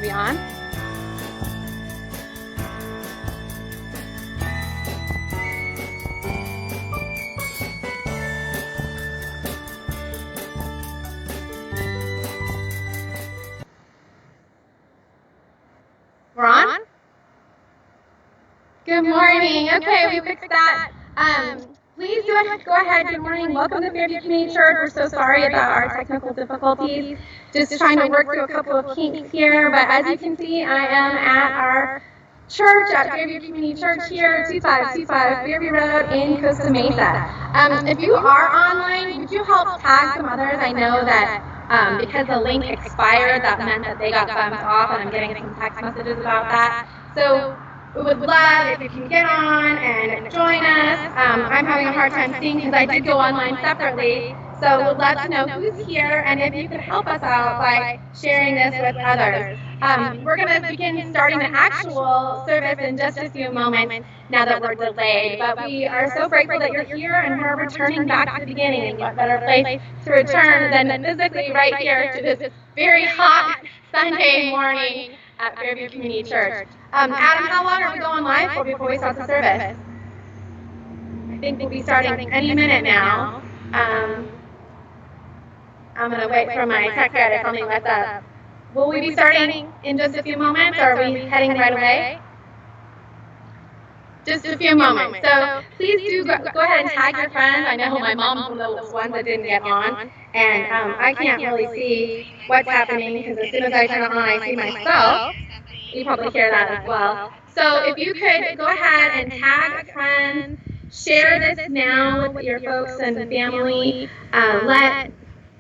we on? We're on? Good morning. Okay, we fixed that. Please go ahead. Good morning. Welcome to Fairview Community Church. We're so sorry about our technical difficulties. Just trying to work through a couple of kinks here. But as you can see, I am at our church at Fairview Community Church here, 2525 Fairview Road in Costa Mesa. If you are online, would you help tag some others? I know that because the link expired, that meant that they got bumped off, and I'm getting some text messages about that. So we would love if you can get on and join us. I'm having a hard time seeing because I did go online separately. So we'd love to know who's here and if you could help us out by sharing this with others. We're going to begin starting the actual service in just a few moments now that we're delayed. But we are so grateful that you're here and we're returning back to the beginning. And what better place to return than physically right here to this very hot Sunday morning at Fairview Community Church. Adam, how long are we going live for before we start the service? I think we'll be starting any minute now. I'm going to wait for my tech guy to tell me what's up. Will we be starting in just a few moments, or are we heading right away? Just a few moments. So please do go ahead and tag your friends. I know my mom's one of those ones that didn't get on, and I can't really see what's happening because as soon as I turn it on, I see myself. You probably hear that as well. So if you could go ahead and tag a friend, share this now with your folks and family.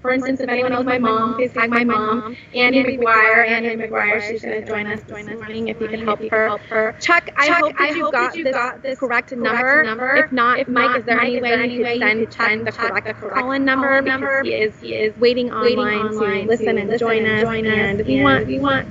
For instance, if anyone knows my mom, please tag my mom, Andy McGuire. She's going to join us this morning if you can help her. Chuck, I hope that you got this correct number. If not, Mike, is there any way you could send Chuck the correct call-in number? Because he is waiting online to listen and join us. And we want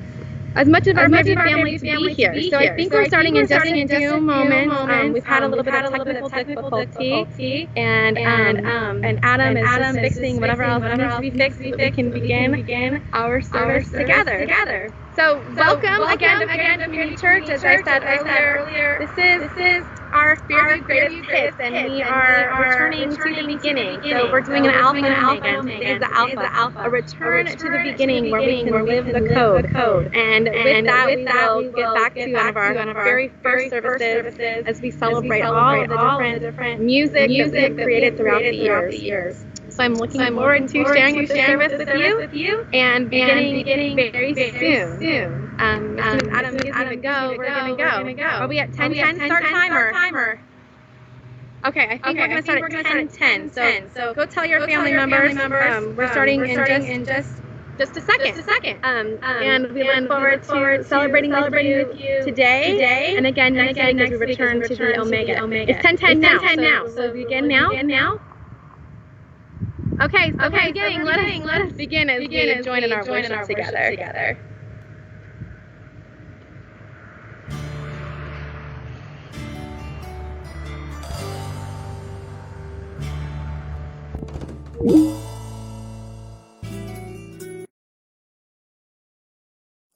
as much of our family to be here. So I think we're starting in just a few moments. We've had a little bit of technical difficulty, and Adam is just fixing whatever else needs to be fixed so we can begin our service together. So welcome again to Community Church. As I said earlier, this is our Fairview Greatest Hits, and we are returning to the beginning. So we're doing an alpha and omega. Today is the alpha, a return to the beginning where we can live the code. And with that, we will get back to one of our very first services as we celebrate all the different music that we've created throughout the years. So I'm looking forward to sharing this service with you and beginning very soon. As soon as Adam go, we're gonna go. Are we at 10:10 start timer? Okay, I think we're gonna start at 10:10. So go tell your family members. We're starting in just a second. And we look forward to celebrating with you today and again next week as we return to the Omega. It's 10:10 now. So begin now. Okay, beginning. Let us begin as we join in our worship together.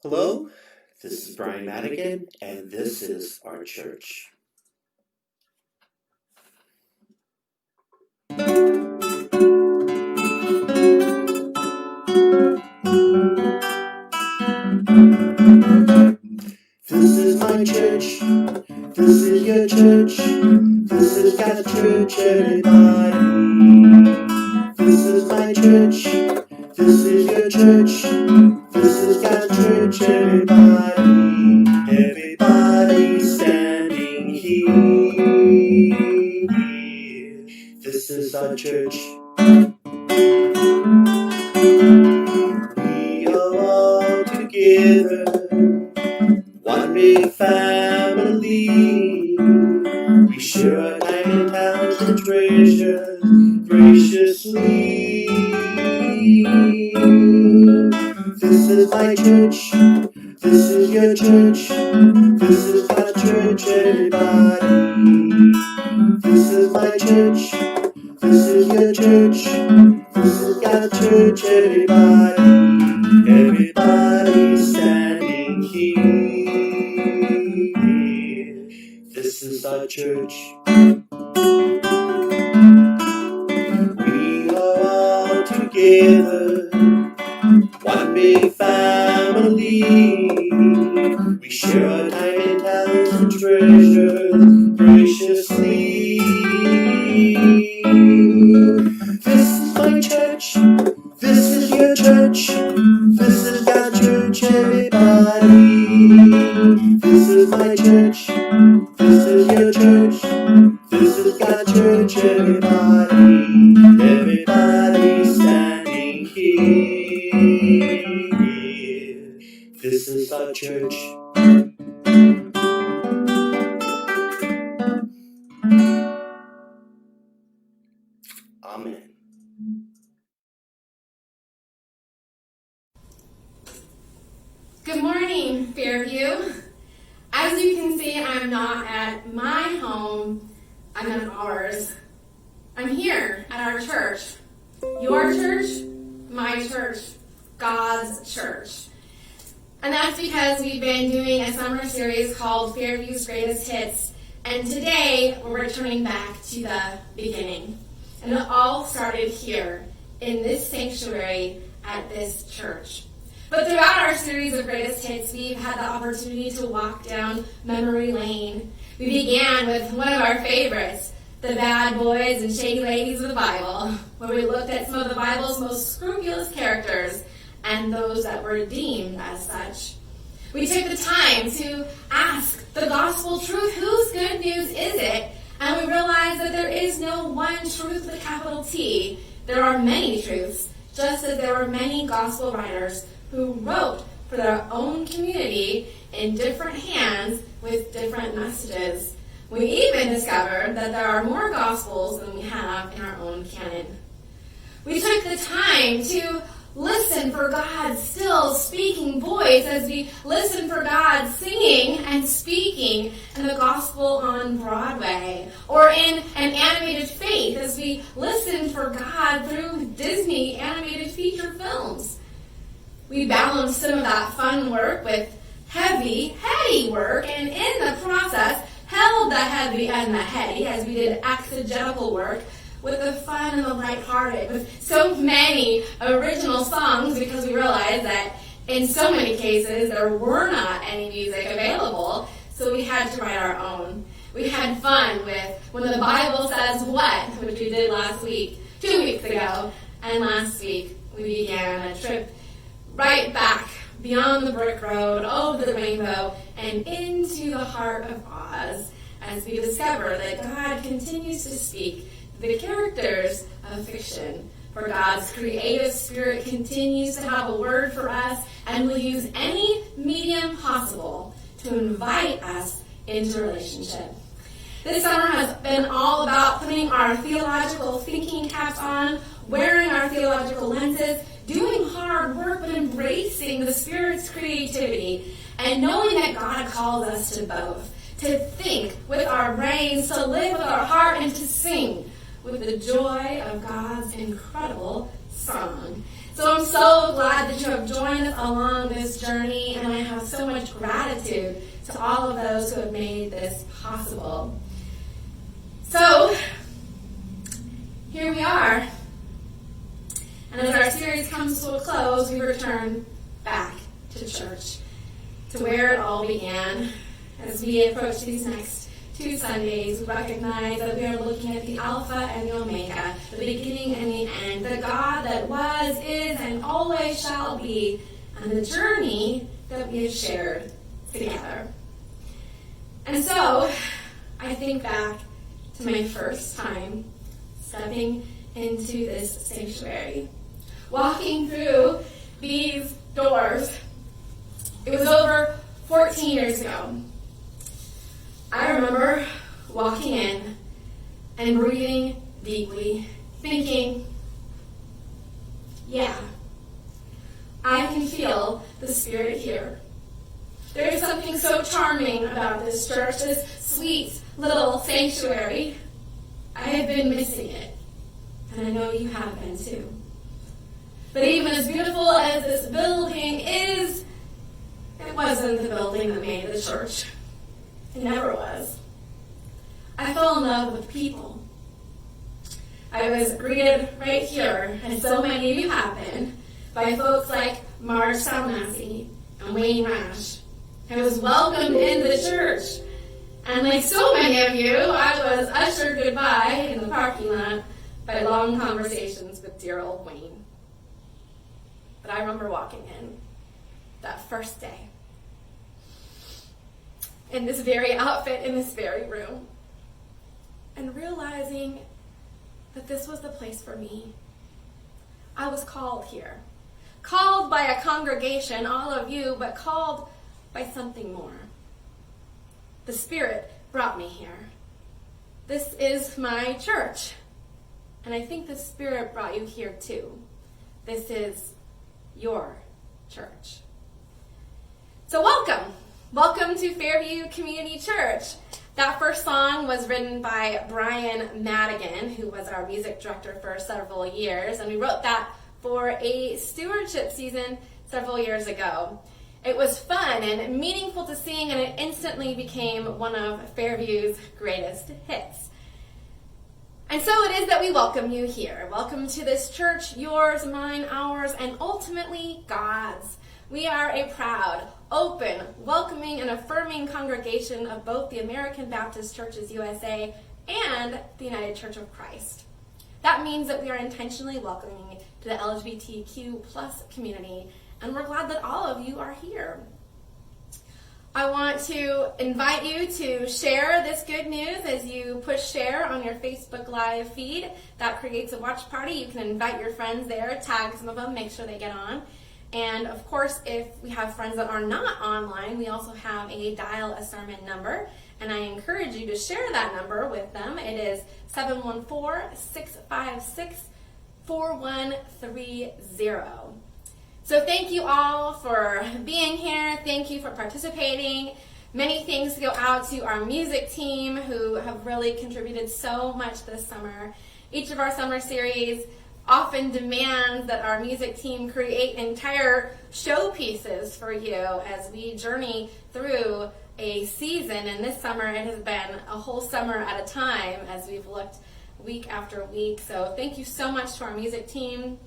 Hello, this is Brian Madigan, and this is our church. This is my church, this is your church, this is God's church, everybody. This is my church, this is your church, this is God's church, everybody. Everybody standing here. This is our church. We are all together, one big family. We share our time and talents and treasures graciously. This is my church, this is your church, this is my church, everybody. This is my church, this is your church, this is God's church, everybody. Everybody standing church. We are all together, one big family. We share our time and talents and treasure graciously. This is my church. This is your church. This is God's church, everybody. This is my church. This is your church. This is God's church, everybody. Everybody standing here. This is our church. Amen. Good morning, Fairview. As you can see, I'm not at my home, I'm at ours. I'm here at our church. Your church, my church, God's church. And that's because we've been doing a summer series called Fairview's Greatest Hits. And today, we're returning back to the beginning. And it all started here, in this sanctuary at this church. But throughout our series of greatest hits, we've had the opportunity to walk down memory lane. We began with one of our favorites, the bad boys and shady ladies of the Bible, where we looked at some of the Bible's most scrupulous characters and those that were deemed as such. We took the time to ask the gospel truth, whose good news is it? And we realized that there is no one truth with a capital T. There are many truths, just as there were many gospel writers who wrote for their own community in different hands with different messages. We even discovered that there are more gospels than we have in our own canon. We took the time to listen for God's still speaking voice as we listen for God singing and speaking in the gospel on Broadway, or in an animated faith as we listen for God through Disney animated feature films. We balanced some of that fun work with heavy, heady work, and in the process held the heavy and the heady as we did exegetical work with the fun and the lighthearted, with so many original songs, because we realized that in so many cases there were not any music available, so we had to write our own. We had fun with When the Bible Says What, which we did last week, 2 weeks ago, and last week we began a trip right back beyond the brick road, over the rainbow, and into the heart of Oz, as we discover that God continues to speak the characters of fiction. For God's creative spirit continues to have a word for us and will use any medium possible to invite us into relationship. This summer has been all about putting our theological thinking caps on, wearing our theological lenses, doing hard work, but embracing the Spirit's creativity, and knowing that God calls us to both, to think with our brains, to live with our heart, and to sing with the joy of God's incredible song. So I'm so glad that you have joined us along this journey, and I have so much gratitude to all of those who have made this possible. So, here we are. And as our series comes to a close, we return back to church, to where it all began. As we approach these next 2 Sundays, we recognize that we are looking at the Alpha and the Omega, the beginning and the end, the God that was, is, and always shall be, and the journey that we have shared together. And so, I think back to my first time stepping into this sanctuary, walking through these doors. It was over 14 years ago. I remember walking in and breathing deeply, thinking, yeah, I can feel the Spirit here. There is something so charming about this church, this sweet little sanctuary. I have been missing it, and I know you have been too. But even as beautiful as this building is, it wasn't the building that made the church. It never was. I fell in love with people. I was greeted right here, as so many of you have been, by folks like Marge Salmassi and Wayne Rash. I was welcomed into the church, and like so many of you, I was ushered goodbye in the parking lot by long conversations with dear old Wayne. But I remember walking in that first day, in this very outfit, in this very room, and realizing that this was the place for me. I was called here. Called by a congregation, all of you, but called by something more. The Spirit brought me here. This is my church. And I think the Spirit brought you here too. This is your church. So welcome. Welcome to Fairview Community Church. That first song was written by Brian Madigan, who was our music director for several years, and we wrote that for a stewardship season several years ago. It was fun and meaningful to sing, and it instantly became one of Fairview's greatest hits. And so it is that we welcome you here. Welcome to this church, yours, mine, ours, and ultimately God's. We are a proud, open, welcoming, and affirming congregation of both the American Baptist Churches USA and the United Church of Christ. That means that we are intentionally welcoming to the LGBTQ plus community, and we're glad that all of you are here. I want to invite you to share this good news as you push share on your Facebook Live feed. That creates a watch party. You can invite your friends there, tag some of them, make sure they get on. And of course, if we have friends that are not online, we also have a dial a sermon number, and I encourage you to share that number with them. It is 714-656-4130. So thank you all for being here. Thank you for participating. Many thanks go out to our music team who have really contributed so much this summer. Each of our summer series often demands that our music team create entire showpieces for you as we journey through a season. And this summer it has been a whole summer at a time as we've looked week after week. So thank you so much to our music team.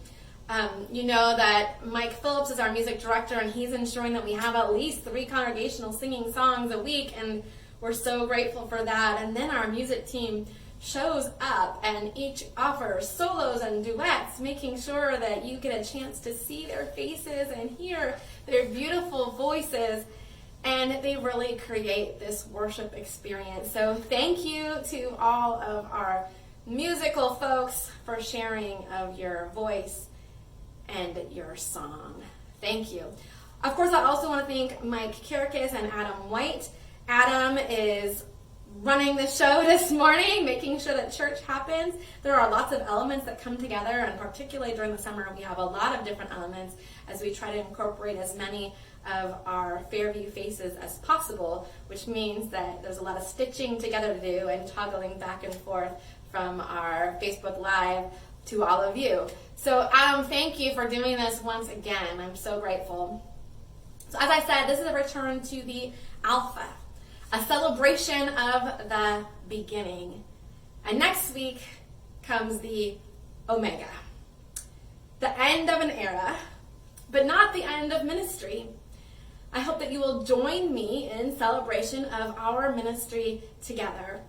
You know that Mike Phillips is our music director, and he's ensuring that we have at least 3 congregational singing songs a week, and we're so grateful for that. And then our music team shows up and each offers solos and duets, making sure that you get a chance to see their faces and hear their beautiful voices, and they really create this worship experience. So thank you to all of our musical folks for sharing of your voice and your song. Thank you. Of course, I also want to thank Mike Kirkus and Adam White. Adam is running the show this morning, making sure that church happens. There are lots of elements that come together, and particularly during the summer, we have a lot of different elements as we try to incorporate as many of our Fairview faces as possible, which means that there's a lot of stitching together to do and toggling back and forth from our Facebook Live to all of you. So Adam, thank you for doing this once again. I'm so grateful. So as I said, this is a return to the Alpha, a celebration of the beginning. And next week comes the Omega, the end of an era, but not the end of ministry. I hope that you will join me in celebration of our ministry together.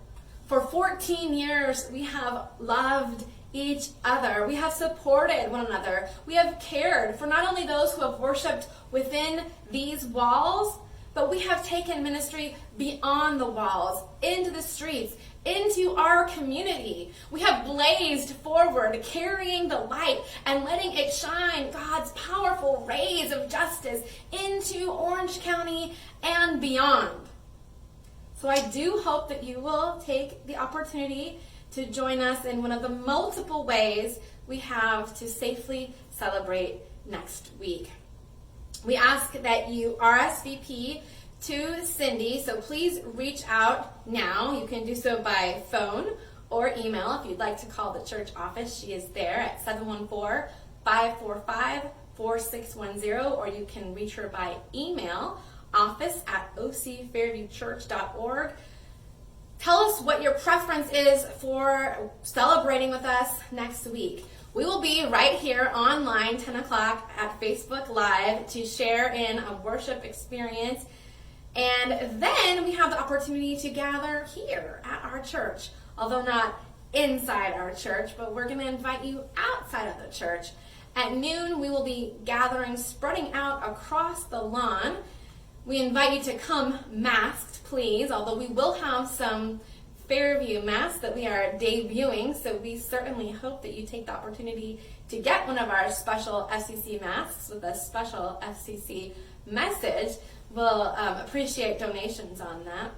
For 14 years, we have loved each other. We have supported one another. We have cared for not only those who have worshiped within these walls, but we have taken ministry beyond the walls, into the streets, into our community. We have blazed forward, carrying the light and letting it shine God's powerful rays of justice into Orange County and beyond. So I do hope that you will take the opportunity to join us in one of the multiple ways we have to safely celebrate next week. We ask that you RSVP to Cindy, so please reach out now. You can do so by phone or email if you'd like to call the church office. She is there at 714-545-4610, or you can reach her by email, office@ocfairviewchurch.org. Tell us what your preference is for celebrating with us next week. We will be right here online 10 o'clock at Facebook Live to share in a worship experience. And then we have the opportunity to gather here at our church, although not inside our church, but we're going to invite you outside of the church. At noon, we will be gathering, spreading out across the lawn. We invite you to come masked, please, although we will have some Fairview masks that we are debuting, so we certainly hope that you take the opportunity to get one of our special FCC masks with a special FCC message. We'll appreciate donations on that.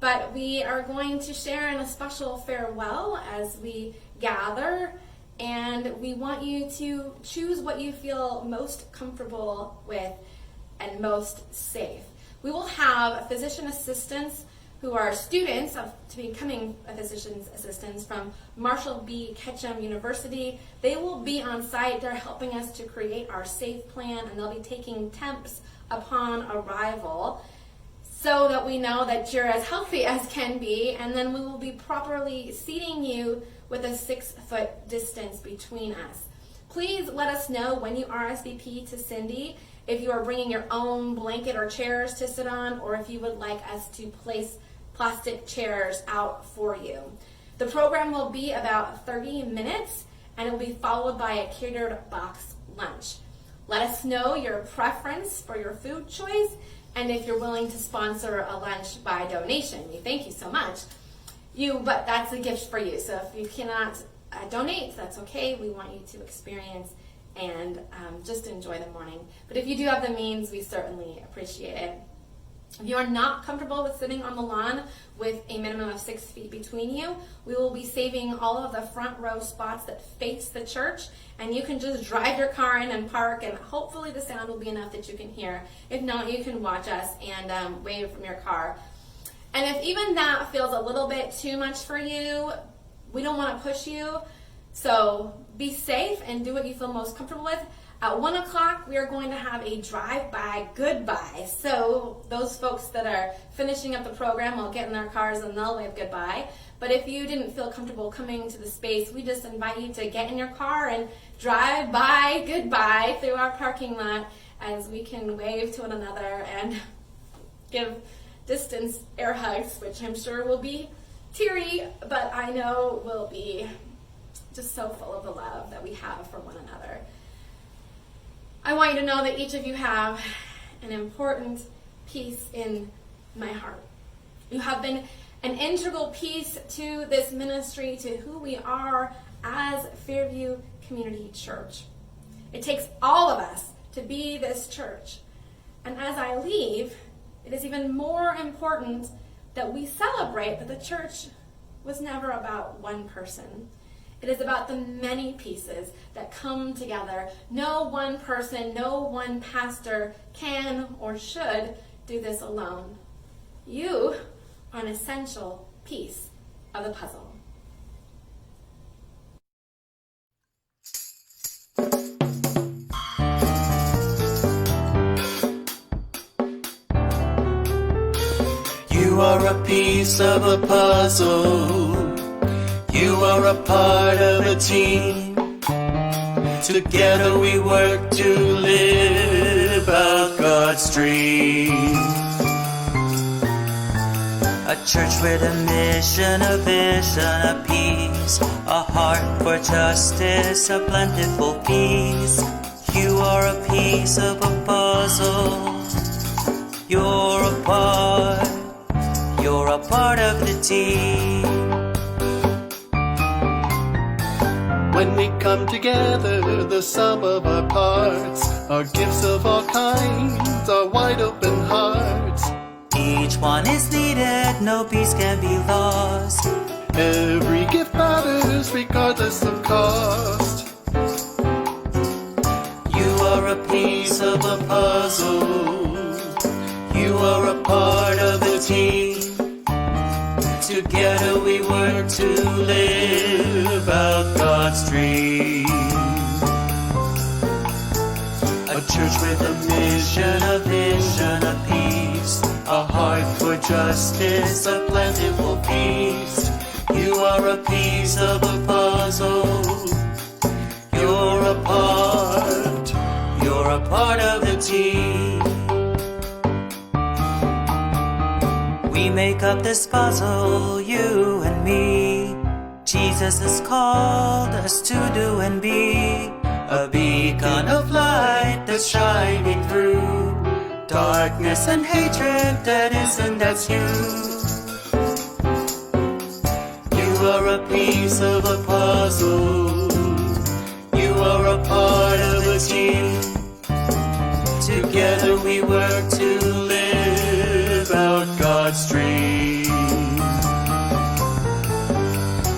But we are going to share in a special farewell as we gather, and we want you to choose what you feel most comfortable with and most safe. We will have physician assistants who are students to becoming physician's assistants from Marshall B. Ketchum University. They will be on site. They're helping us to create our safe plan, and they'll be taking temps upon arrival so that we know that you're as healthy as can be, and then we will be properly seating you with a 6-foot distance between us. Please let us know when you RSVP to Cindy if you are bringing your own blanket or chairs to sit on, or if you would like us to place plastic chairs out for you. The program will be about 30 minutes, and it will be followed by a catered box lunch. Let us know your preference for your food choice, and if you're willing to sponsor a lunch by donation. We thank you so much. But that's a gift for you. So if you cannot donate, that's okay. We want you to experience and just enjoy the morning. But if you do have the means, we certainly appreciate it. If you are not comfortable with sitting on the lawn with a minimum of 6 feet between you, we will be saving all of the front row spots that face the church, and you can just drive your car in and park, and hopefully the sound will be enough that you can hear. If not, you can watch us and wave from your car. And if even that feels a little bit too much for you, we don't want to push you, so be safe and do what you feel most comfortable with. At 1 o'clock, we are going to have a drive-by goodbye. So those folks that are finishing up the program will get in their cars and they'll wave goodbye. But if you didn't feel comfortable coming to the space, we just invite you to get in your car and drive by goodbye through our parking lot as we can wave to one another and give distance air hugs, which I'm sure will be teary, but I know will be just so full of the love that we have for one another. I want you to know that each of you have an important piece in my heart. You have been an integral piece to this ministry, to who we are as Fairview Community Church. It takes all of us to be this church. And as I leave, it is even more important that we celebrate that the church was never about one person. It is about the many pieces that come together. No one person, no one pastor can or should do this alone. You are an essential piece of the puzzle. You are a piece of a puzzle. You are a part of a team. Together we work to live out God's dream. A church with a mission, a vision, a peace, a heart for justice, a plentiful peace. You are a piece of a puzzle. You're a part of the team. When we come together, the sum of our parts, our gifts of all kinds, our wide open hearts. Each one is needed, no piece can be lost. Every gift matters regardless of cost. You are a piece of a puzzle. You are a part of the team. Together we work to live out God's dream. A church with a mission, a vision, a peace, a heart for justice, a plentiful feast. You are a piece of the puzzle. You're a part of the team. We make up this puzzle, you and me. Jesus has called us to do and be a beacon of light that's shining through darkness and hatred that's you. You are a piece of a puzzle. You are a part of a team. Together we work to live out God's dream.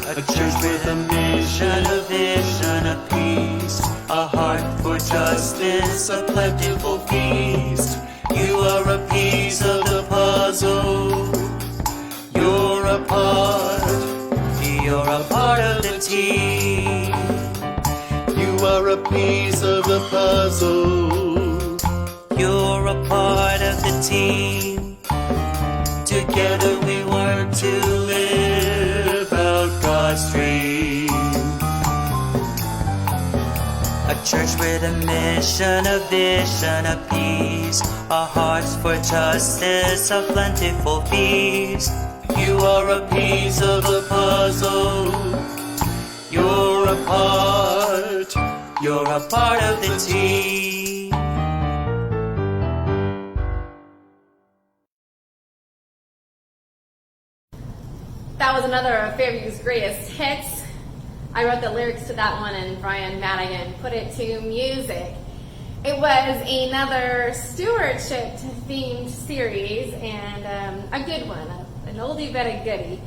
A church with a mission, a vision, a peace, a heart for justice, a plentiful feast. You are a piece of the puzzle. You're a part of the team. You are a piece of the puzzle. You're a part of the team. Together we work to live out God's dream. A church with a mission, a vision, a peace, a heart for justice, a plentiful feast. You are a piece of the puzzle. You're a part of the team. That was another of Fairview's greatest hits. I wrote the lyrics to that one and Brian Madigan put it to music. It was another stewardship themed series and a good one, an oldie but a goodie.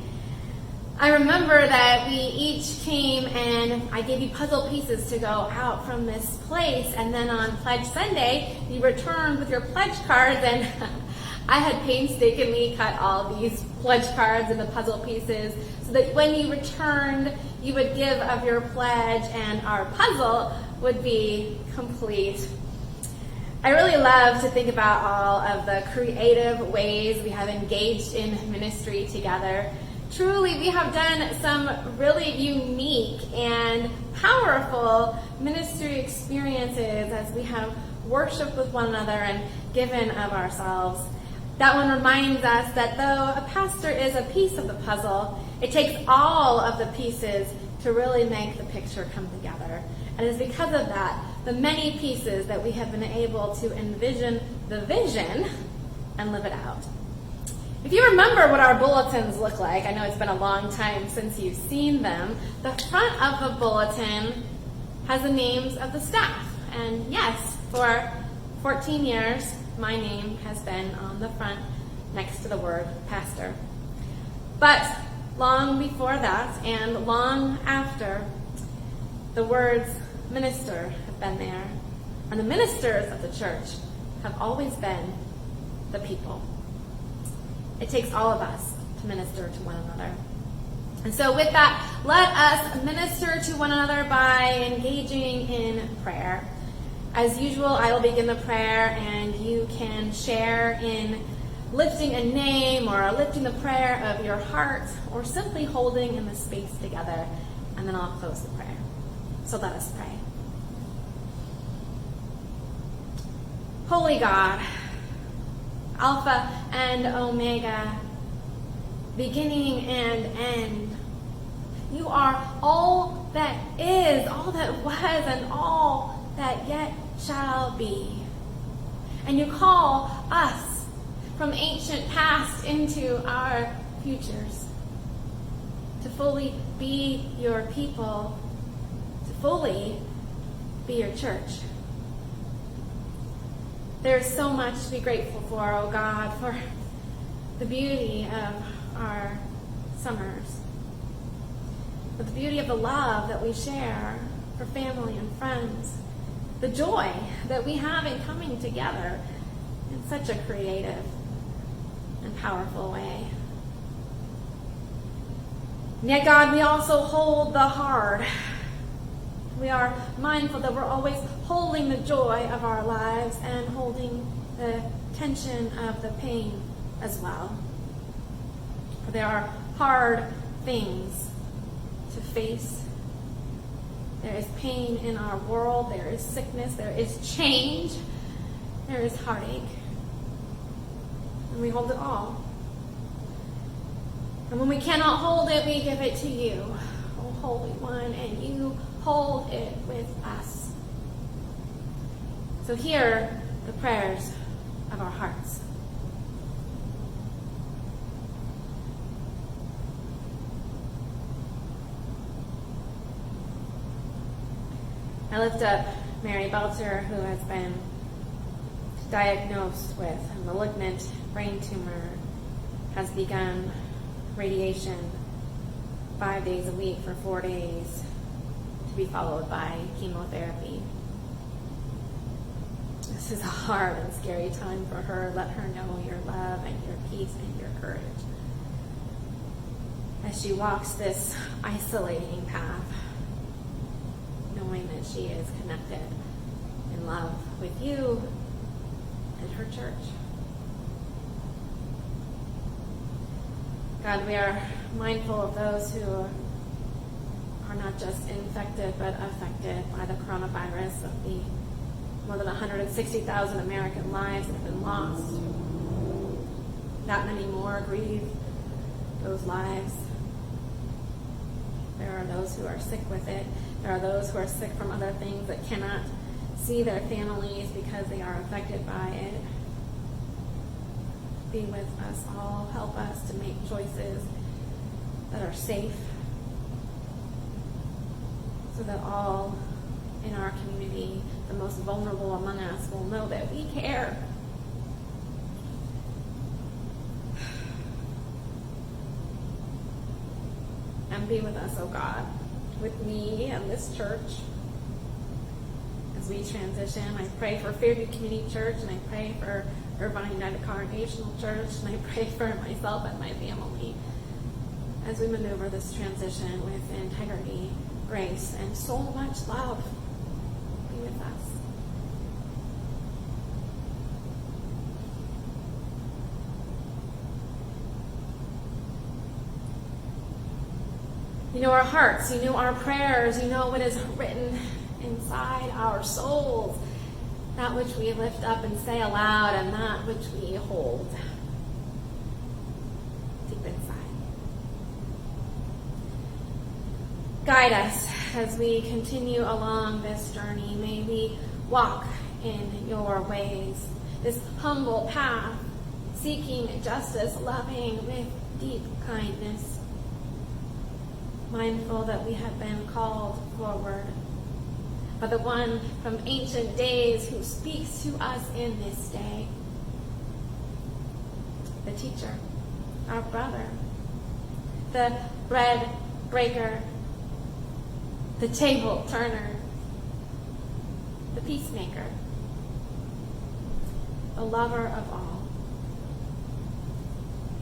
I remember that we each came and I gave you puzzle pieces to go out from this place, and then on Pledge Sunday you returned with your pledge cards, and I had painstakingly cut all these pledge cards and the puzzle pieces so that when you returned, you would give of your pledge and our puzzle would be complete. I really love to think about all of the creative ways we have engaged in ministry together. Truly, we have done some really unique and powerful ministry experiences as we have worshiped with one another and given of ourselves. That one reminds us that though a pastor is a piece of the puzzle, it takes all of the pieces to really make the picture come together. And it's because of that, the many pieces, that we have been able to envision the vision and live it out. If you remember what our bulletins look like, I know it's been a long time since you've seen them, the front of the bulletin has the names of the staff. And yes, for 14 years, my name has been on the front next to the word pastor. But long before that and long after, the words minister have been there. And the ministers of the church have always been the people. It takes all of us to minister to one another. And so with that, let us minister to one another by engaging in prayer. As usual, I will begin the prayer, and you can share in lifting a name or lifting the prayer of your heart or simply holding in the space together, and then I'll close the prayer. So let us pray. Holy God, Alpha and Omega, beginning and end, you are all that is, all that was, and all that yet shall be. And you call us from ancient past into our futures to fully be your people, to fully be your church. There's so much to be grateful for, oh God, for the beauty of our summers, for the beauty of the love that we share for family and friends, the joy that we have in coming together in such a creative and powerful way. And yet, God, we also hold the hard. We are mindful that we're always holding the joy of our lives and holding the tension of the pain. as well. For there are hard things to face. There is pain in our world. There is sickness. There is change. There is heartache. And we hold it all. And when we cannot hold it, we give it to you, O Holy One, and you hold it with us. So hear the prayers of our hearts. I lift up Mary Belcher, who has been diagnosed with a malignant brain tumor, has begun radiation 5 days a week for 4 days, to be followed by chemotherapy. This is a hard and scary time for her. Let her know your love and your peace and your courage as she walks this isolating path, knowing that she is connected in love with you and her church. God, we are mindful of those who are not just infected but affected by the coronavirus, of the more than 160,000 American lives that have been lost. That many more grieve those lives. There are those who are sick with it. There are those who are sick from other things that cannot see their families because they are affected by it. Be with us all. Help us to make choices that are safe so that all in our community, the most vulnerable among us, will know that we care. And be with us, oh God, with me and this church as we transition. I pray for Fairview Community Church, and I pray for Irvine United Congregational Church, and I pray for myself and my family as we maneuver this transition with integrity, grace, and so much love. Be with us. You know our hearts, you know our prayers, you know what is written inside our souls, that which we lift up and say aloud, and that which we hold deep inside. Guide us as we continue along this journey. May we walk in your ways, this humble path, seeking justice, loving with deep kindness, mindful that we have been called forward by the one from ancient days who speaks to us in this day, the teacher, our brother, the bread breaker, the table turner, the peacemaker, the lover of all.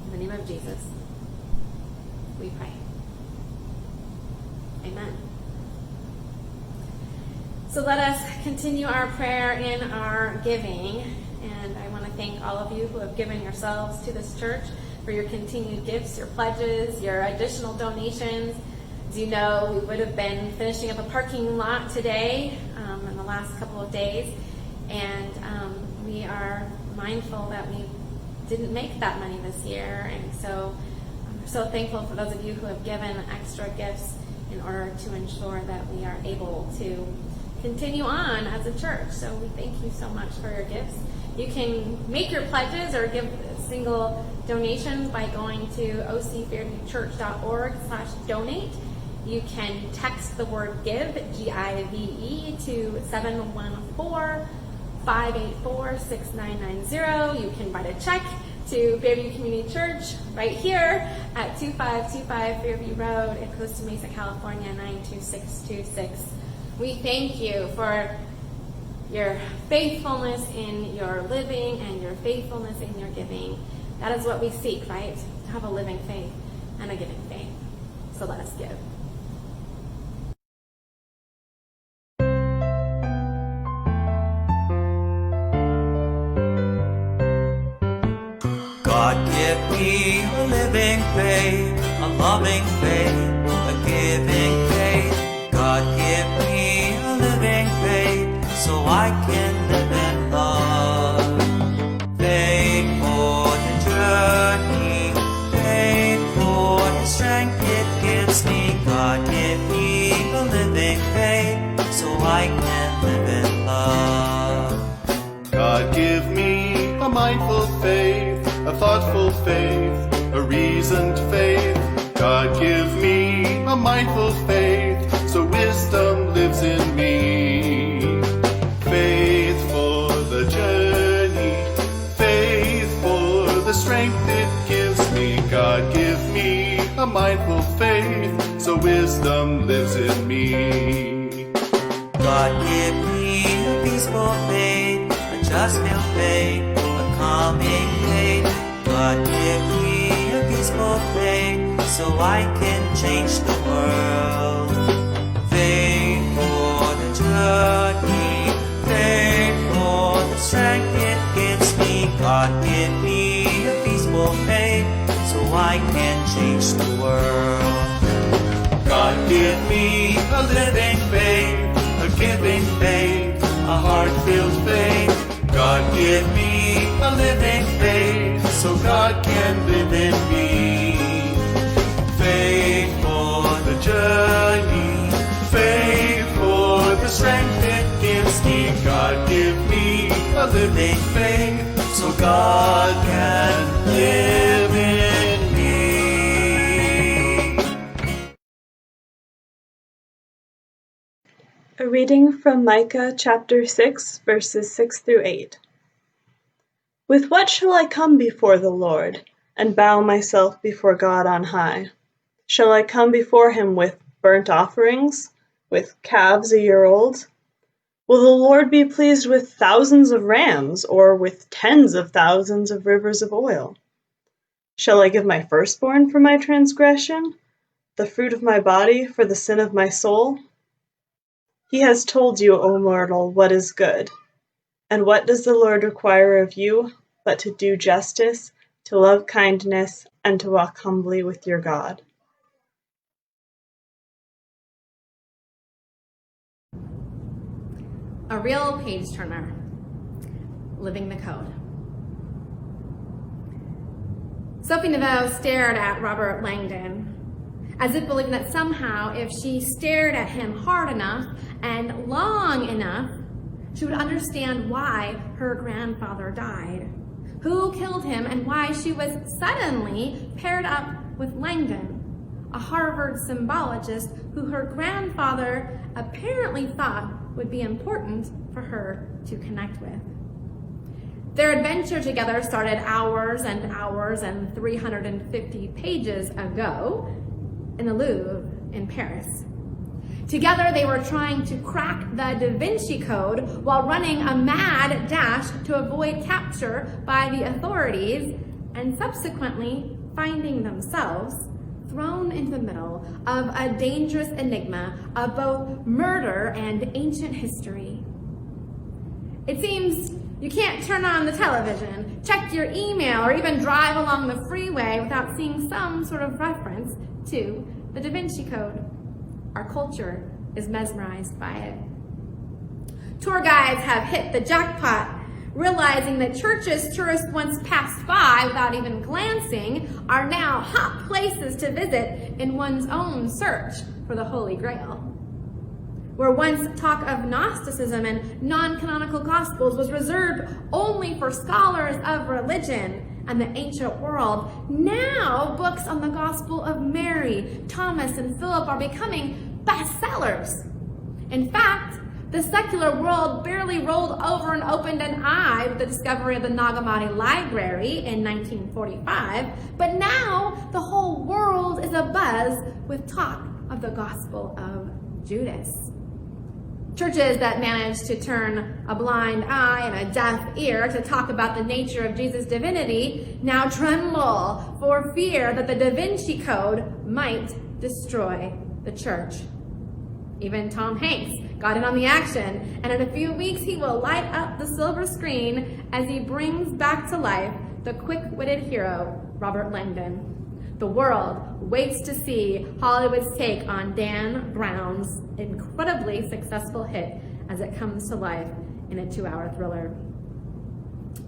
In the name of Jesus, we pray. Amen. So let us continue our prayer in our giving. And I want to thank all of you who have given yourselves to this church for your continued gifts, your pledges, your additional donations. As you know, we would have been finishing up a parking lot today in the last couple of days. And we are mindful that we didn't make that money this year. And so I'm so thankful for those of you who have given extra gifts in order to ensure that we are able to continue on as a church. So we thank you so much for your gifts. You can make your pledges or give single donations by going to ocfairviewchurch.org/donate. You can text the word GIVE, G-I-V-E, to 714-584-6990. You can write a check to Fairview Community Church right here at 2525 Fairview Road in Costa Mesa, California, 92626. We thank you for your faithfulness in your living and your faithfulness in your giving. That is what we seek, right? To have a living faith and a giving faith. So let us give. God give me a living faith, a loving faith, a giving faith. God, give me a living faith so I can live in love. Faith for the journey, faith for the strength it gives me. God, give me a living faith so I can live in love. God, give me a mindful faith, a thoughtful faith, a reasoned faith. God, give me a mindful faith, so wisdom lives in me. Faith for the journey, faith for the strength it gives me. God, give me a mindful faith, so wisdom lives in me. God, give me a peaceful faith, a just filled faith, a calming faith. God, give me a peaceful faith so I can change the world. Faith for the journey, faith for the strength it gives me. God, give me a peaceful faith so I can change the world. God, give me a living faith, a giving faith, a heart-filled faith. God, give me a living faith so God can live in me. Faith for the journey, faith for the strength it gives me. God, give me a living faith so God can live in me. A reading from Micah chapter 6, verses 6 through 8. With what shall I come before the Lord, and bow myself before God on high? Shall I come before him with burnt offerings, with calves a year old? Will the Lord be pleased with thousands of rams, or with tens of thousands of rivers of oil? Shall I give my firstborn for my transgression, the fruit of my body for the sin of my soul? He has told you, O mortal, what is good. And what does the Lord require of you but to do justice, to love kindness, and to walk humbly with your God? A real page turner, living the code. Sophie Naveau stared at Robert Langdon, as if believing that somehow if she stared at him hard enough and long enough, she would understand why her grandfather died, who killed him, and why she was suddenly paired up with Langdon, a Harvard symbologist who her grandfather apparently thought would be important for her to connect with. Their adventure together started hours and hours and 350 pages ago in the Louvre in Paris. Together they were trying to crack the Da Vinci Code while running a mad dash to avoid capture by the authorities, and subsequently finding themselves thrown into the middle of a dangerous enigma of both murder and ancient history. It seems you can't turn on the television, check your email, or even drive along the freeway without seeing some sort of reference to the Da Vinci Code. Our culture is mesmerized by it. Tour guides have hit the jackpot, realizing that churches tourists once passed by without even glancing are now hot places to visit in one's own search for the Holy Grail. Where once talk of Gnosticism and non-canonical Gospels was reserved only for scholars of religion and the ancient world, now books on the Gospel of Mary, Thomas, and Philip are becoming bestsellers. In fact, the secular world barely rolled over and opened an eye with the discovery of the Nag Hammadi Library in 1945, but now the whole world is abuzz with talk of the Gospel of Judas. Churches that manage to turn a blind eye and a deaf ear to talk about the nature of Jesus' divinity now tremble for fear that the Da Vinci Code might destroy the church. Even Tom Hanks got in on the action, and in a few weeks he will light up the silver screen as he brings back to life the quick-witted hero, Robert Langdon. The world waits to see Hollywood's take on Dan Brown's incredibly successful hit as it comes to life in a 2-hour thriller.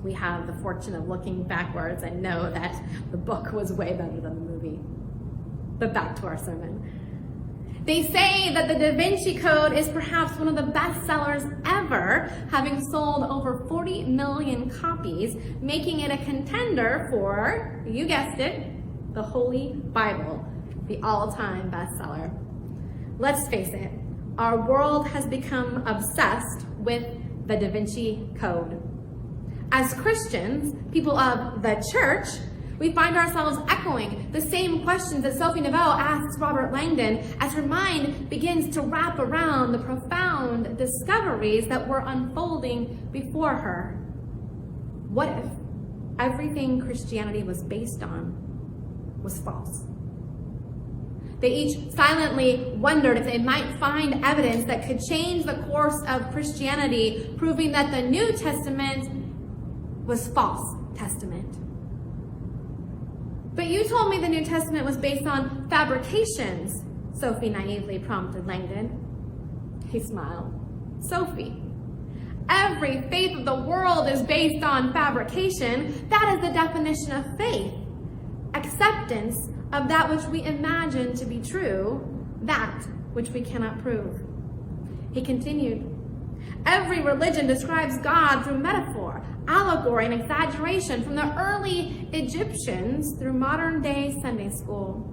We have the fortune of looking backwards and know that the book was way better than the movie. But back to our sermon. They say that the Da Vinci Code is perhaps one of the best sellers ever, having sold over 40 million copies, making it a contender for, you guessed it, the Holy Bible, the all-time bestseller. Let's face it, our world has become obsessed with the Da Vinci Code. As Christians, people of the church, we find ourselves echoing the same questions that Sophie Neville asks Robert Langdon as her mind begins to wrap around the profound discoveries that were unfolding before her. What if everything Christianity was based on was false? They each silently wondered if they might find evidence that could change the course of Christianity, proving that the New Testament was false testament. But you told me the New Testament was based on fabrications, Sophie naively prompted Langdon. He smiled. Sophie, every faith of the world is based on fabrication. That is the definition of faith. Acceptance of that which we imagine to be true, that which we cannot prove. He continued, every religion describes God through metaphor, allegory, and exaggeration, from the early Egyptians through modern day Sunday school.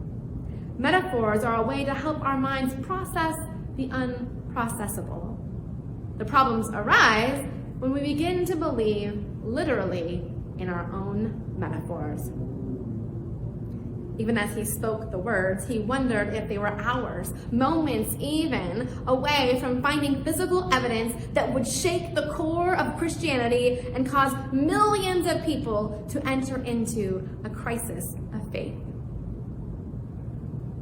Metaphors are a way to help our minds process the unprocessable. The problems arise when we begin to believe literally in our own metaphors. Even as he spoke the words, he wondered if they were hours, moments even, away from finding physical evidence that would shake the core of Christianity and cause millions of people to enter into a crisis of faith.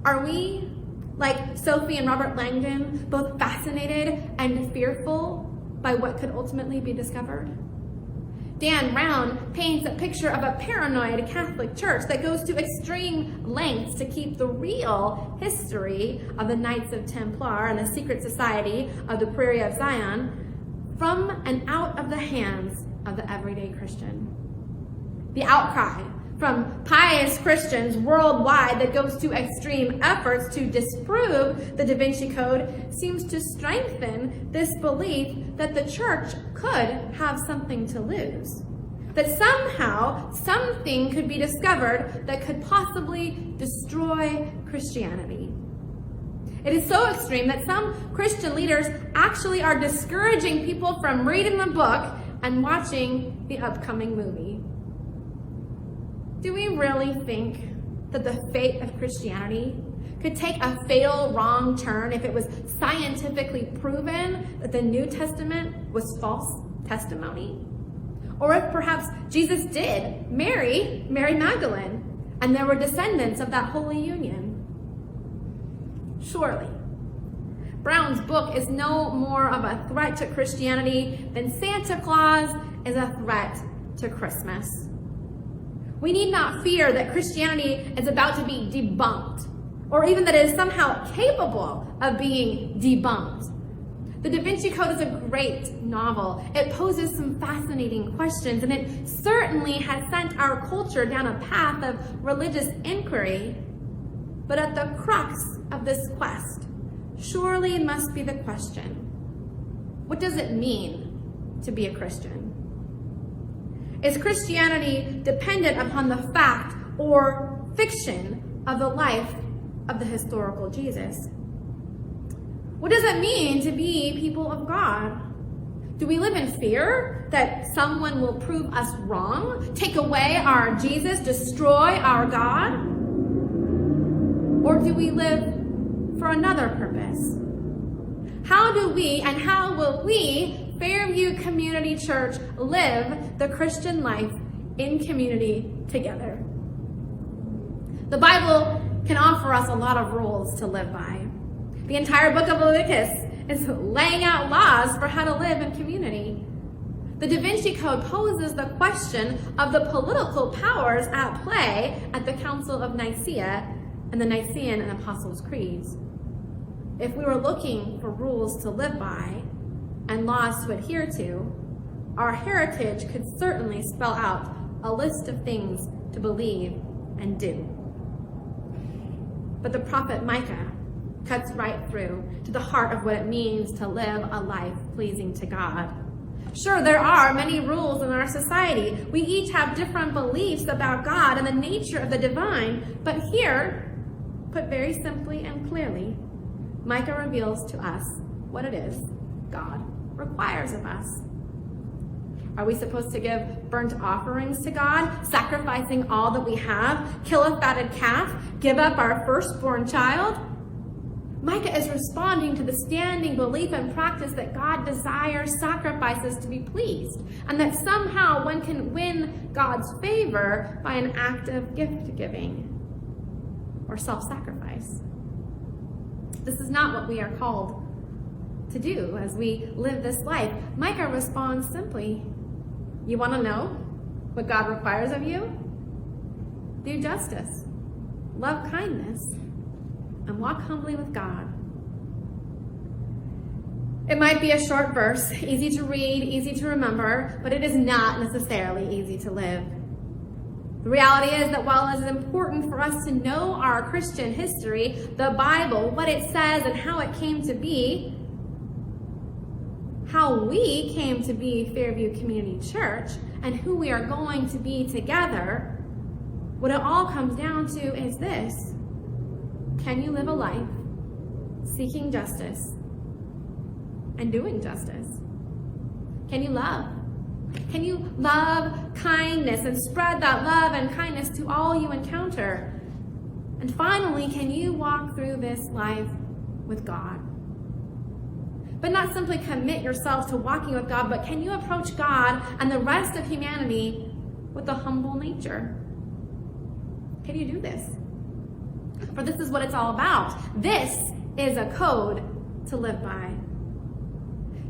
Are we, like Sophie and Robert Langdon, both fascinated and fearful by what could ultimately be discovered? Dan Brown paints a picture of a paranoid Catholic Church that goes to extreme lengths to keep the real history of the Knights of Templar and the secret society of the Prairie of Zion from and out of the hands of the everyday Christian. The outcry from pious Christians worldwide that goes to extreme efforts to disprove the Da Vinci Code seems to strengthen this belief that the church could have something to lose. That somehow something could be discovered that could possibly destroy Christianity. It is so extreme that some Christian leaders actually are discouraging people from reading the book and watching the upcoming movie. Do we really think that the fate of Christianity could take a fatal wrong turn if it was scientifically proven that the New Testament was false testimony? Or if perhaps Jesus did marry Mary Magdalene and there were descendants of that holy union? Surely, Brown's book is no more of a threat to Christianity than Santa Claus is a threat to Christmas. We need not fear that Christianity is about to be debunked, or even that it is somehow capable of being debunked. The Da Vinci Code is a great novel. It poses some fascinating questions, and it certainly has sent our culture down a path of religious inquiry. But at the crux of this quest, surely must be the question, what does it mean to be a Christian? Is Christianity dependent upon the fact or fiction of the life of the historical Jesus? What does it mean to be people of God? Do we live in fear that someone will prove us wrong, take away our Jesus, destroy our God? Or do we live for another purpose? How do we and how will we, Fairview Community Church, live the Christian life in community together? The Bible can offer us a lot of rules to live by. The entire book of Leviticus is laying out laws for how to live in community. The Da Vinci Code poses the question of the political powers at play at the Council of Nicaea and the Nicene and Apostles' Creeds. If we were looking for rules to live by and laws to adhere to, our heritage could certainly spell out a list of things to believe and do. But the prophet Micah cuts right through to the heart of what it means to live a life pleasing to God. Sure, there are many rules in our society. We each have different beliefs about God and the nature of the divine, but here, put very simply and clearly, Micah reveals to us what it is God requires of us. Are we supposed to give burnt offerings to God, sacrificing all that we have, kill a fatted calf, give up our firstborn child? Micah is responding to the standing belief and practice that God desires sacrifices to be pleased, and that somehow one can win God's favor by an act of gift giving or self-sacrifice. This is not what we are called to do as we live this life. Micah responds simply, you want to know what God requires of you? Do justice, love kindness, and walk humbly with God. It might be a short verse, easy to read, easy to remember, but it is not necessarily easy to live. The reality is that while it is important for us to know our Christian history, the Bible, what it says and how it came to be, how we came to be Fairview Community Church, and who we are going to be together, what it all comes down to is this: can you live a life seeking justice and doing justice? Can you love? Can you love kindness and spread that love and kindness to all you encounter? And finally, can you walk through this life with God? But not simply commit yourself to walking with God, but can you approach God and the rest of humanity with a humble nature? Can you do this? For this is what it's all about. This is a code to live by.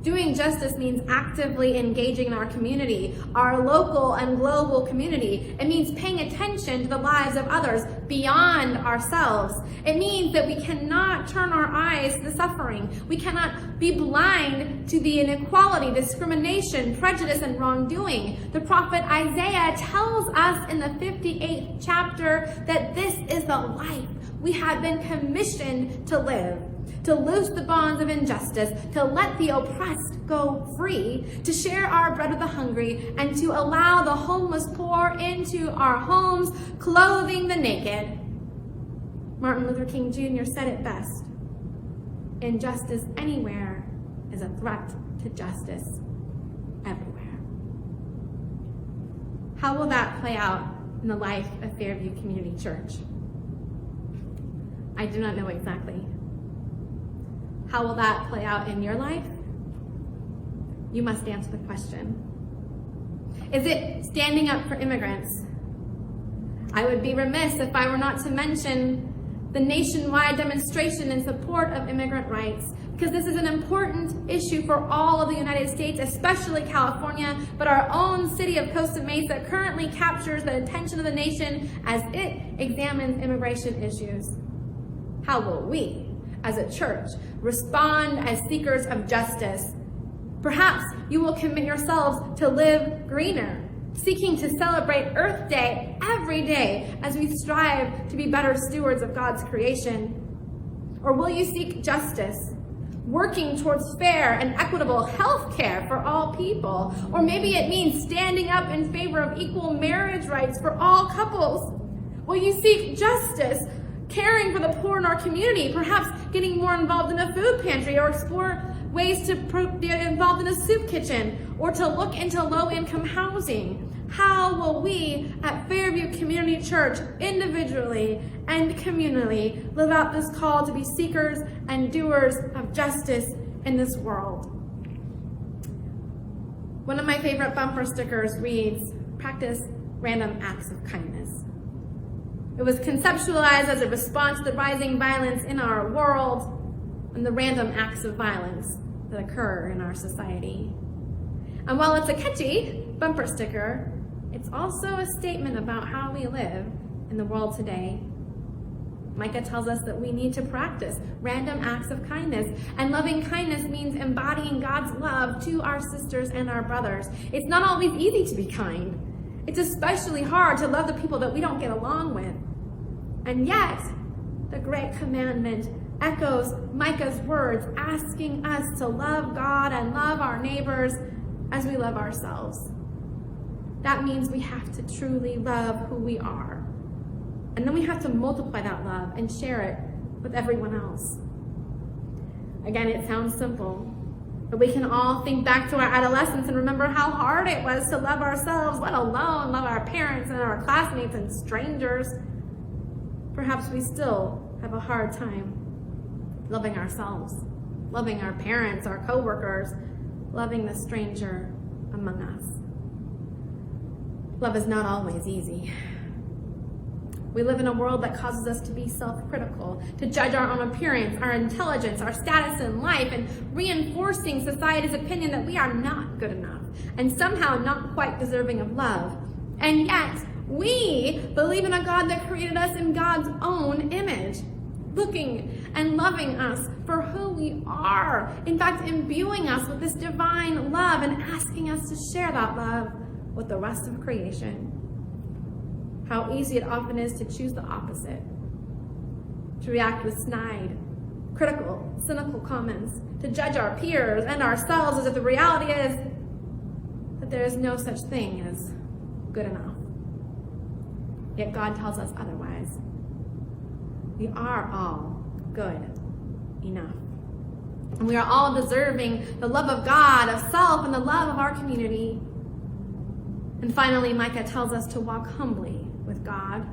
Doing justice means actively engaging in our community, our local and global community. It means paying attention to the lives of others beyond ourselves. It means that we cannot turn our eyes to the suffering. We cannot be blind to the inequality, discrimination, prejudice, and wrongdoing. The prophet Isaiah tells us in the 58th chapter that this is the life we have been commissioned to live. To loose the bonds of injustice, to let the oppressed go free, to share our bread with the hungry, and to allow the homeless pour into our homes, clothing the naked. Martin Luther King Jr. said it best: injustice anywhere is a threat to justice everywhere. How will that play out in the life of Fairview Community Church? I do not know exactly. How will that play out in your life? You must answer the question. Is it standing up for immigrants? I would be remiss if I were not to mention the nationwide demonstration in support of immigrant rights, because this is an important issue for all of the United States, especially California, but our own city of Costa Mesa currently captures the attention of the nation as it examines immigration issues. How will we, as a church, respond as seekers of justice? Perhaps you will commit yourselves to live greener, seeking to celebrate Earth Day every day as we strive to be better stewards of God's creation. Or will you seek justice, working towards fair and equitable health care for all people? Or maybe it means standing up in favor of equal marriage rights for all couples. Will you seek justice, caring for the poor in our community, perhaps getting more involved in a food pantry, or explore ways to be involved in a soup kitchen, or to look into low-income housing? How will we at Fairview Community Church, individually and communally, live out this call to be seekers and doers of justice in this world? One of my favorite bumper stickers reads, "Practice random acts of kindness." It was conceptualized as a response to the rising violence in our world. and the random acts of violence that occur in our society. And while it's a catchy bumper sticker, it's also a statement about how we live in the world today. Micah tells us that we need to practice random acts of kindness, and loving kindness means embodying God's love to our sisters and our brothers. It's not always easy to be kind. It's especially hard to love the people that we don't get along with. And yet, the great commandment echoes Micah's words, asking us to love God and love our neighbors as we love ourselves. That means we have to truly love who we are. And then we have to multiply that love and share it with everyone else. Again, it sounds simple, but we can all think back to our adolescence and remember how hard it was to love ourselves, let alone love our parents and our classmates and strangers. Perhaps we still have a hard time loving ourselves, loving our parents, our coworkers, loving the stranger among us. Love is not always easy. We live in a world that causes us to be self-critical, to judge our own appearance, our intelligence, our status in life, and reinforcing society's opinion that we are not good enough and somehow not quite deserving of love. And yet, we believe in a God that created us in God's own image, looking and loving us for who we are, in fact, imbuing us with this divine love and asking us to share that love with the rest of creation. How easy it often is to choose the opposite, to react with snide, critical, cynical comments, to judge our peers and ourselves as if the reality is that there is no such thing as good enough. Yet God tells us otherwise. We are all good enough. And we are all deserving the love of God, of self, and the love of our community. And finally, Micah tells us to walk humbly with God.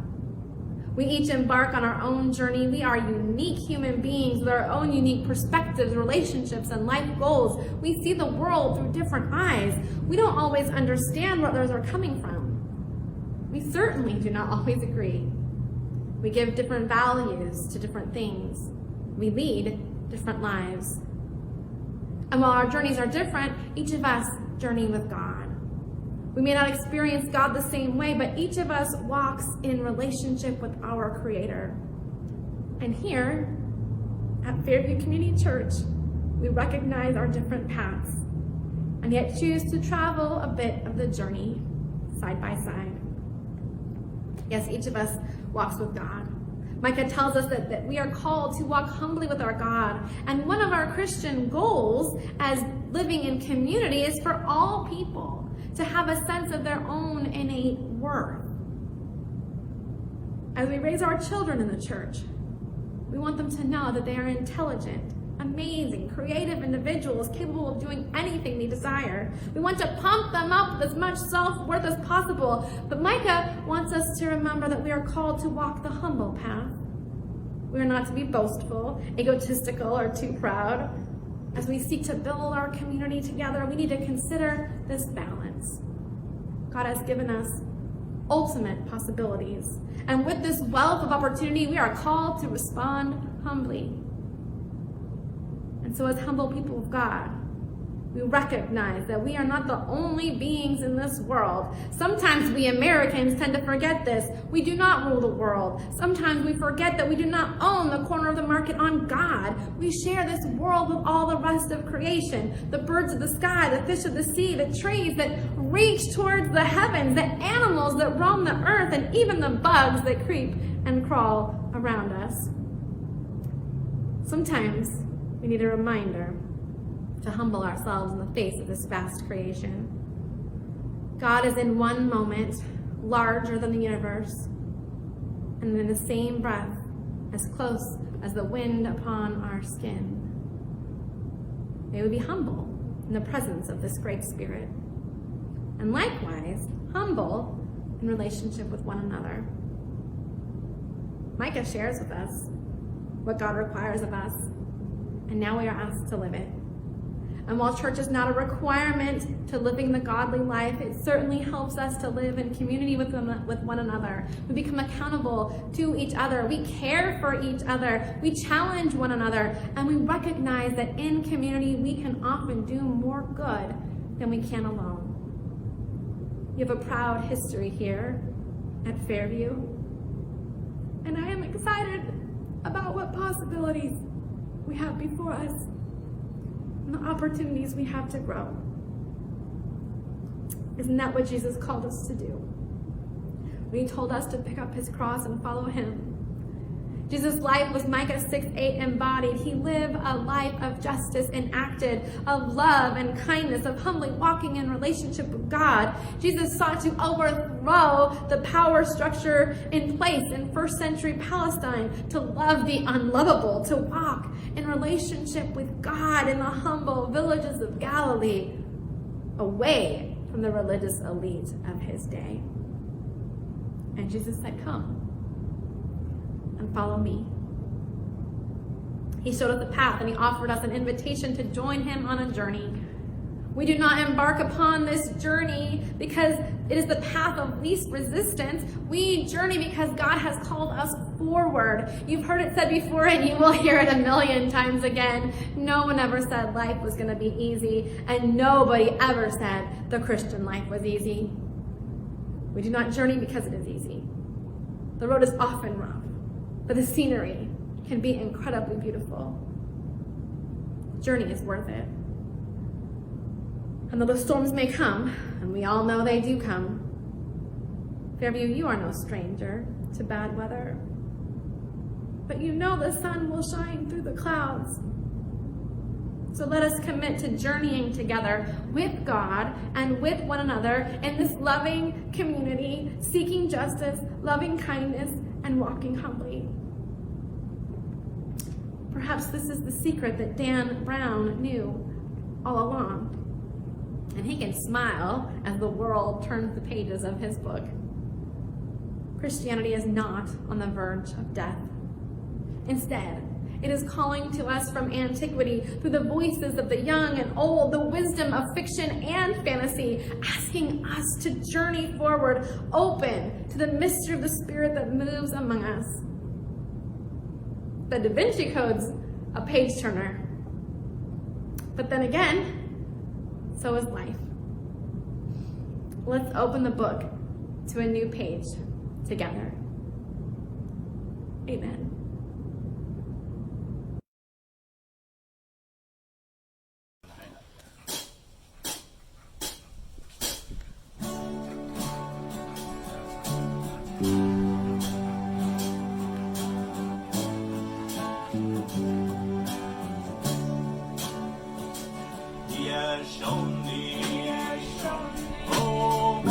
We each embark on our own journey. We are unique human beings with our own unique perspectives, relationships, and life goals. We see the world through different eyes. We don't always understand where others are coming from. We certainly do not always agree. We give different values to different things. We lead different lives. And while our journeys are different, each of us journey with God. We may not experience God the same way, but each of us walks in relationship with our Creator. And here at Fairview Community Church, we recognize our different paths and yet choose to travel a bit of the journey side by side. Yes, each of us walks with God. Micah tells us that we are called to walk humbly with our God. And one of our Christian goals as living in community is for all people to have a sense of their own innate worth. As we raise our children in the church, we want them to know that they are intelligent, amazing, creative individuals capable of doing anything they desire. We want to pump them up with as much self-worth as possible. But Micah wants us to remember that we are called to walk the humble path. We are not to be boastful, egotistical, or too proud. As we seek to build our community together, we need to consider this balance. God has given us ultimate possibilities. And with this wealth of opportunity, we are called to respond humbly. And so as humble people of God, we recognize that we are not the only beings in this world. Sometimes we Americans tend to forget this. We do not rule the world. Sometimes we forget that we do not own the corner of the market on God. We share this world with all the rest of creation. The birds of the sky, the fish of the sea, the trees that reach towards the heavens, the animals that roam the earth, and even the bugs that creep and crawl around us. Sometimes we need a reminder to humble ourselves in the face of this vast creation. God is in one moment larger than the universe, and in the same breath as close as the wind upon our skin. May we be humble in the presence of this great Spirit, and likewise humble in relationship with one another. Micah shares with us what God requires of us, and now we are asked to live it. And while church is not a requirement to living the godly life, it certainly helps us to live in community with one another. We become accountable to each other. We care for each other. We challenge one another. And we recognize that in community, we can often do more good than we can alone. You have a proud history here at Fairview. And I am excited about what possibilities we have before us and the opportunities we have to grow. Isn't that what Jesus called us to do? When he told us to pick up his cross and follow him. Jesus' life was Micah 6:8 embodied. He lived a life of justice enacted, of love and kindness, of humbly walking in relationship with God. Jesus sought to overthrow the power structure in place in first century Palestine, to love the unlovable, to walk in relationship with God in the humble villages of Galilee, away from the religious elite of his day. And Jesus said, "Come and follow me." He showed us the path, and he offered us an invitation to join him on a journey. We do not embark upon this journey because it is the path of least resistance. We journey because God has called us forward. You've heard it said before, and you will hear it a million times again. No one ever said life was going to be easy, and nobody ever said the Christian life was easy. We do not journey because it is easy. The road is often rough, but the scenery can be incredibly beautiful. The journey is worth it. And though the storms may come, and we all know they do come, Fairview, you are no stranger to bad weather. But you know the sun will shine through the clouds. So let us commit to journeying together with God and with one another in this loving community, seeking justice, loving kindness, and walking humbly. Perhaps this is the secret that Dan Brown knew all along. And he can smile as the world turns the pages of his book. Christianity is not on the verge of death. Instead, it is calling to us from antiquity, through the voices of the young and old, the wisdom of fiction and fantasy, asking us to journey forward, open to the mystery of the Spirit that moves among us. The Da Vinci Code's a page turner. But then again, so is life. Let's open the book to a new page together. Amen. He has shown me, oh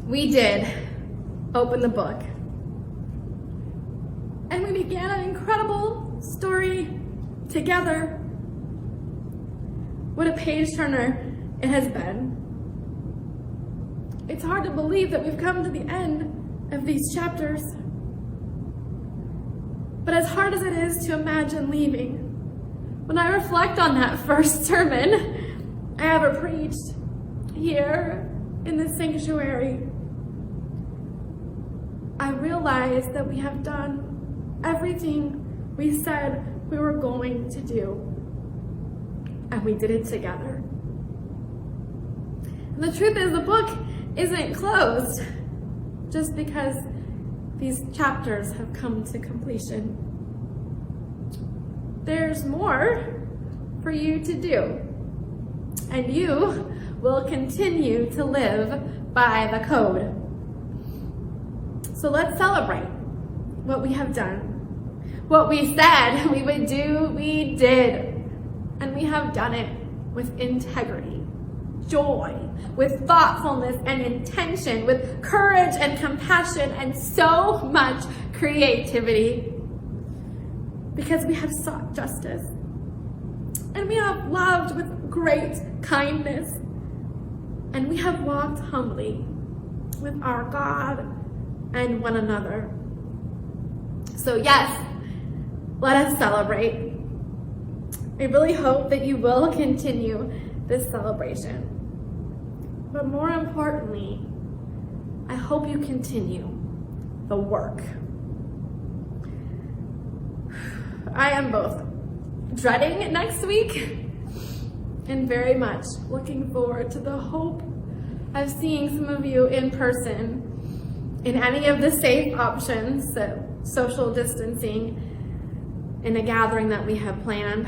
we did open the book. And we began an incredible story together. What a page turner it has been. It's hard to believe that we've come to the end of these chapters. But as hard as it is to imagine leaving, when I reflect on that first sermon I ever preached here in the sanctuary, I realize that we have done everything we said we were going to do, and we did it together. And the truth is, the book isn't closed just because these chapters have come to completion. There's more for you to do, and you will continue to live by the code. So let's celebrate what we have done. What we said we would do, we did. And we have done it with integrity, joy, with thoughtfulness and intention, with courage and compassion, and so much creativity. Because we have sought justice. And we have loved with great kindness. And we have walked humbly with our God and one another. So yes, let us celebrate. I really hope that you will continue this celebration. But more importantly, I hope you continue the work. I am both dreading next week and very much looking forward to the hope of seeing some of you in person in any of the safe options, social distancing, in a gathering that we have planned.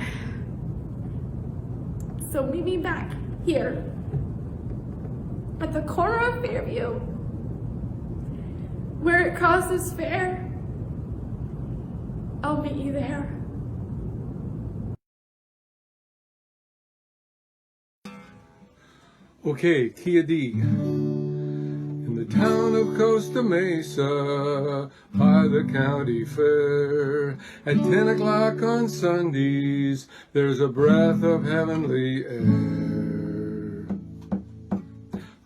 So meet me back here at the corner of Fairview, where it crosses Fair. I'll meet you there. Okay, Kia D. In the town of Costa Mesa, by the county fair, at 10 o'clock on Sundays, there's a breath of heavenly air.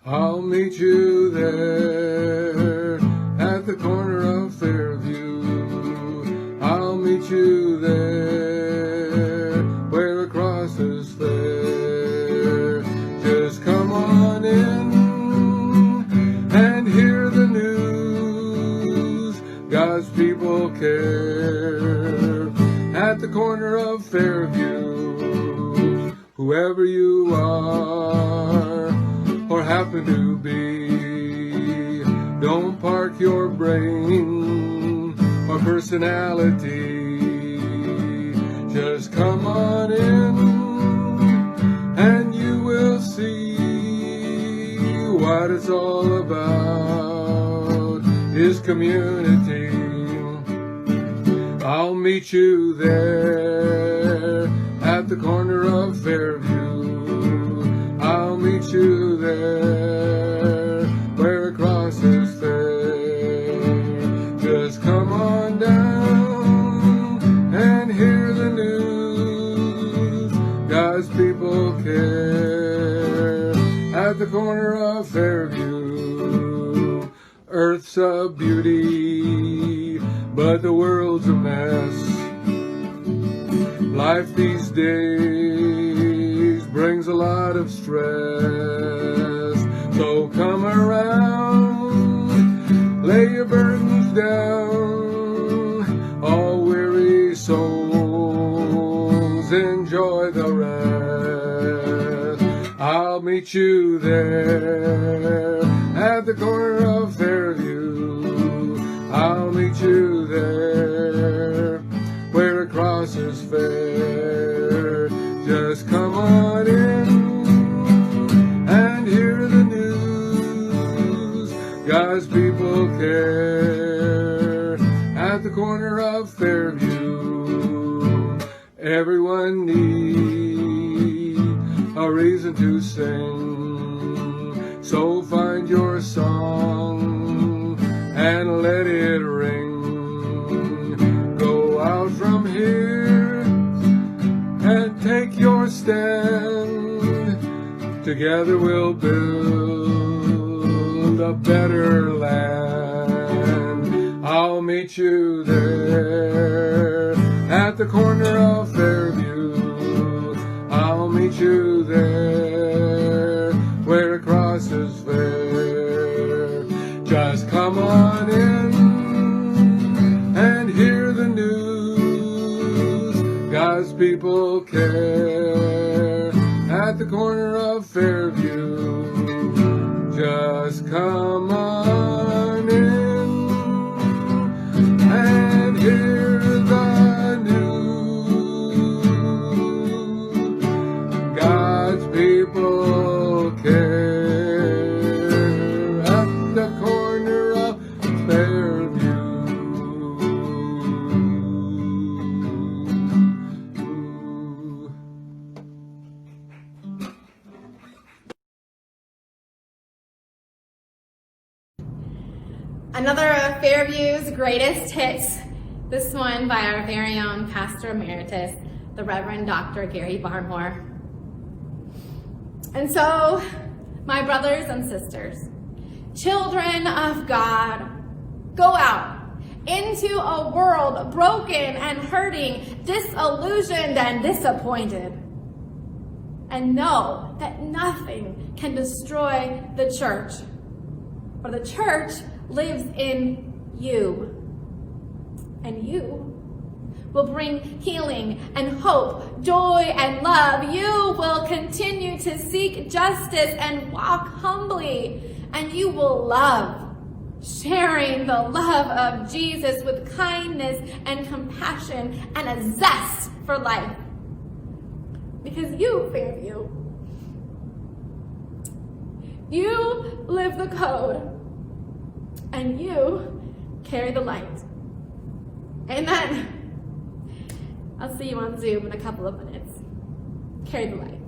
I'll meet you there, at the corner of Fairview. I'll meet you there, where the cross is fair. Just come on in and hear the news. God's people care. At the corner of Fairview, whoever you are or happen to be, don't park your brain or personality. Just come on in and you will see what it's all about is community. I'll meet you there at the corner of Fairview. I'll meet you there where a cross is fair. Just come on down and hear the news. God's people care. At the corner of Fairview, earth's a beauty, but the world's a mess. Life these days brings a lot of stress. So come around, lay your burdens down, all weary souls, enjoy the rest. I'll meet you there at the corner of Fairview. I'll meet you there where a cross is fair. Just come on in and hear the news. God's people care. At the corner of Fairview, everyone needs a reason to sing. So find your song and let it ring. Go out from here and take your stand. Together we'll build a better land. I'll meet you there at the corner of Fairview. I'll meet you there where it crosses fair. Just come on in and hear the news. God's people care at the corner of Fairview. Just come on in and hear the news. God's people care at the corner of Fairview. Another of Fairview's greatest hits, this one by our very own Pastor Emeritus, the Reverend Dr. Gary Barmore. And so, my brothers and sisters, children of God, go out into a world broken and hurting, disillusioned and disappointed, and know that nothing can destroy the church, for the church lives in you, and you will bring healing and hope, joy and love. You will continue to seek justice and walk humbly, and you will love, sharing the love of Jesus with kindness and compassion and a zest for life. Because you, Fairview, you live the code, and you carry the light. Amen. I'll see you on Zoom in a couple of minutes. Carry the light.